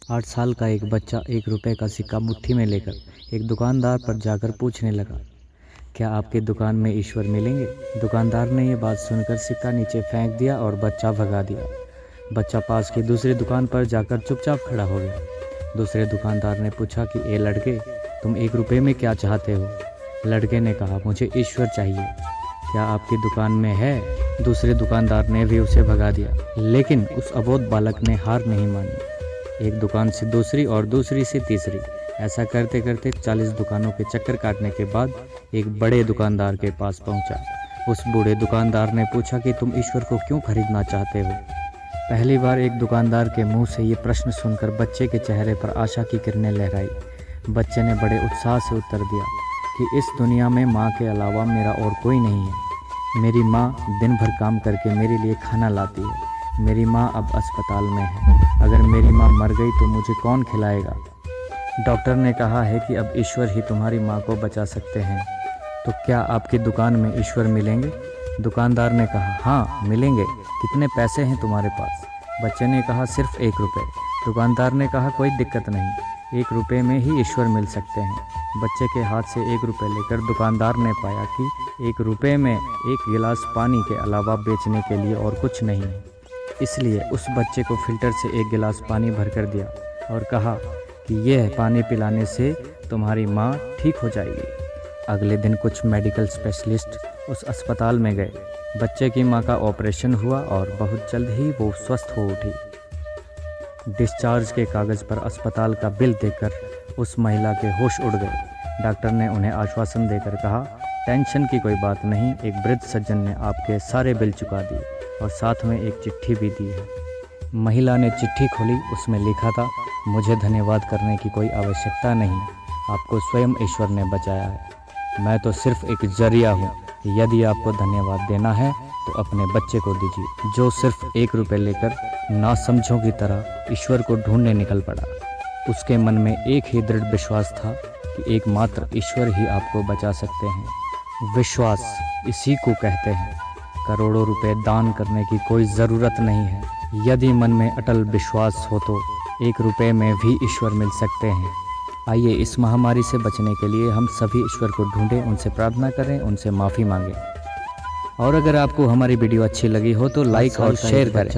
8 साल का एक बच्चा 1 रुपए का सिक्का मुट्ठी में लेकर एक दुकानदार पर जाकर पूछने लगा, क्या आपकी दुकान में ईश्वर मिलेंगे? दुकानदार ने ये बात सुनकर सिक्का नीचे फेंक दिया और बच्चा भगा दिया। बच्चा पास की दूसरी दुकान पर जाकर चुपचाप खड़ा हो गया। दूसरे दुकानदार ने पूछा कि ए लड़के, तुम 1 रुपए में क्या चाहते हो? लड़के ने कहा, मुझे ईश्वर चाहिए। क्या आपकी दुकान में है? दूसरे दुकानदार ने भी उसे भगा दिया, लेकिन उस अबोध बालक ने हार नहीं मानी। एक दुकान से दूसरी और दूसरी से तीसरी, ऐसा करते करते 40 दुकानों के चक्कर काटने के बाद एक बड़े दुकानदार के पास पहुंचा। उस बूढ़े दुकानदार ने पूछा कि तुम ईश्वर को क्यों खरीदना चाहते हो? पहली बार एक दुकानदार के मुंह से ये प्रश्न सुनकर बच्चे के चेहरे पर आशा की किरणें लहराई। बच्चे ने बड़े उत्साह से उत्तर दिया कि इस दुनिया में माँ के अलावा मेरा और कोई नहीं है। मेरी माँ दिन भर काम करके मेरे लिए खाना लाती है। मेरी माँ अब अस्पताल में है। अगर मेरी माँ मर गई तो मुझे कौन खिलाएगा? डॉक्टर ने कहा है कि अब ईश्वर ही तुम्हारी माँ को बचा सकते हैं। तो क्या आपकी दुकान में ईश्वर मिलेंगे? दुकानदार ने कहा, हाँ मिलेंगे। कितने पैसे हैं तुम्हारे पास? बच्चे ने कहा, सिर्फ 1 रुपए। दुकानदार ने कहा, कोई दिक्कत नहीं, 1 रुपए में ही ईश्वर मिल सकते हैं। बच्चे के हाथ से 1 रुपए लेकर दुकानदार ने पाया कि 1 रुपए में एक गिलास पानी के अलावा बेचने के लिए और कुछ नहीं है। इसलिए उस बच्चे को फिल्टर से 1 गिलास पानी भर कर दिया और कहा कि यह पानी पिलाने से तुम्हारी माँ ठीक हो जाएगी। अगले दिन कुछ मेडिकल स्पेशलिस्ट उस अस्पताल में गए। बच्चे की माँ का ऑपरेशन हुआ और बहुत जल्द ही वो स्वस्थ हो उठी। डिस्चार्ज के कागज़ पर अस्पताल का बिल देखकर उस महिला के होश उड़ गए। डॉक्टर ने उन्हें आश्वासन देकर कहा, टेंशन की कोई बात नहीं, एक वृद्ध सज्जन ने आपके सारे बिल चुका दिए और साथ में एक चिट्ठी भी दी है। महिला ने चिट्ठी खोली, उसमें लिखा था, मुझे धन्यवाद करने की कोई आवश्यकता नहीं, आपको स्वयं ईश्वर ने बचाया है। मैं तो सिर्फ एक जरिया हूँ। यदि आपको धन्यवाद देना है तो अपने बच्चे को दीजिए, जो सिर्फ 1 रुपए लेकर नासमझों की तरह ईश्वर को ढूंढने निकल पड़ा। उसके मन में एक ही दृढ़ विश्वास था कि एकमात्र ईश्वर ही आपको बचा सकते हैं। विश्वास इसी को कहते हैं। करोड़ों रुपए दान करने की कोई ज़रूरत नहीं है। यदि मन में अटल विश्वास हो तो 1 रुपए में भी ईश्वर मिल सकते हैं। आइए इस महामारी से बचने के लिए हम सभी ईश्वर को ढूंढें, उनसे प्रार्थना करें, उनसे माफ़ी मांगें। और अगर आपको हमारी वीडियो अच्छी लगी हो तो लाइक और शेयर करें।